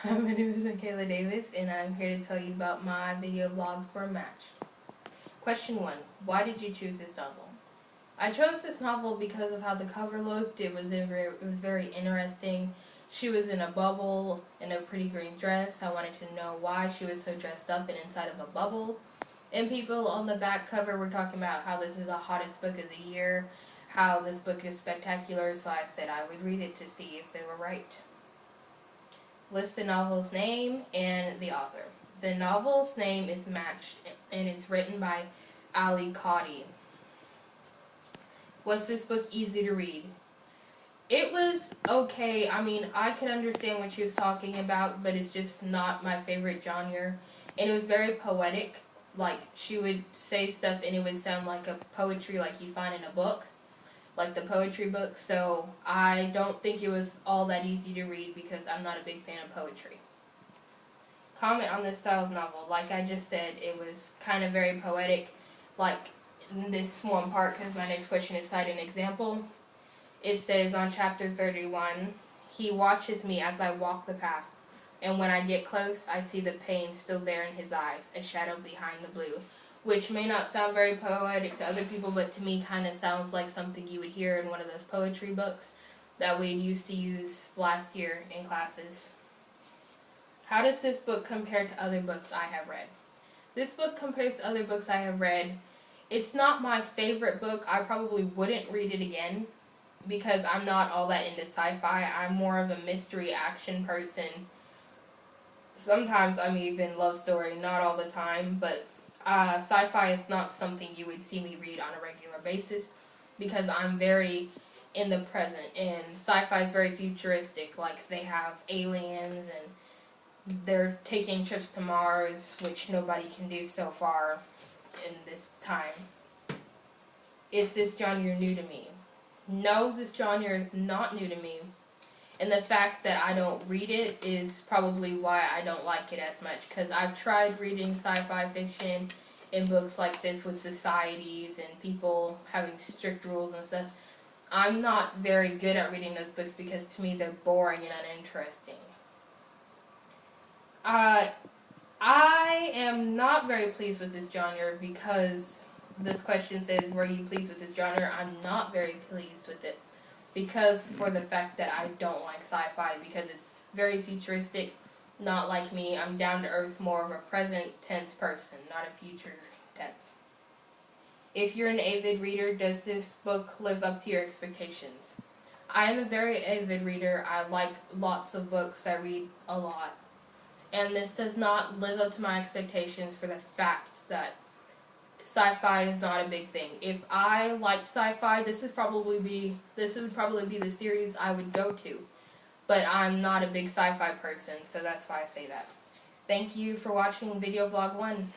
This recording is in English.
Hi, my name is Makayla Davis, and I'm here to tell you about my video blog for Match. Question 1. Why did you choose this novel? I chose this novel because of how the cover looked. It was very interesting. She was in a bubble in a pretty green dress. I wanted to know why she was so dressed up and inside of a bubble. And people on the back cover were talking about how this is the hottest book of the year, how this book is spectacular, so I said I would read it to see if they were right. List the novel's name and the author. The novel's name is Matched, and it's written by Ali Khadi. Was this book easy to read? It was okay. I mean, I could understand what she was talking about, but it's just not my favorite genre. And it was very poetic. Like, she would say stuff and it would sound like a poetry like you find in a book, like the poetry book. So I don't think it was all that easy to read because I'm not a big fan of poetry. Comment on this style of novel. Like I just said, it was kind of very poetic. Like in this one part, because my next question is cite an example. It says on chapter 31, he watches me as I walk the path, and when I get close, I see the pain still there in his eyes, a shadow behind the blue. Which may not sound very poetic to other people, but to me kind of sounds like something you would hear in one of those poetry books that we used to use last year in classes. How does this book compare to other books I have read? This book compares to other books I have read. It's not my favorite book. I probably wouldn't read it again because I'm not all that into sci-fi. I'm more of a mystery action person. Sometimes I'm even love story, not all the time, but sci-fi is not something you would see me read on a regular basis because I'm very in the present, and sci-fi is very futuristic. Like, they have aliens and they're taking trips to Mars, which nobody can do so far in this time. Is this genre new to me? No, this genre is not new to me. And the fact that I don't read it is probably why I don't like it as much. Because I've tried reading sci-fi fiction in books like this with societies and people having strict rules and stuff. I'm not very good at reading those books because to me they're boring and uninteresting. I am not very pleased with this genre because this question says, were you pleased with this genre? I'm not very pleased with it. Because for the fact that I don't like sci-fi, because it's very futuristic, not like me. I'm down to earth, more of a present tense person, not a future tense. If you're an avid reader, does this book live up to your expectations? I am a very avid reader. I like lots of books. I read a lot. And this does not live up to my expectations for the fact that sci-fi is not a big thing. If I liked sci-fi, this would probably be the series I would go to. But I'm not a big sci-fi person, so that's why I say that. Thank you for watching video vlog 1.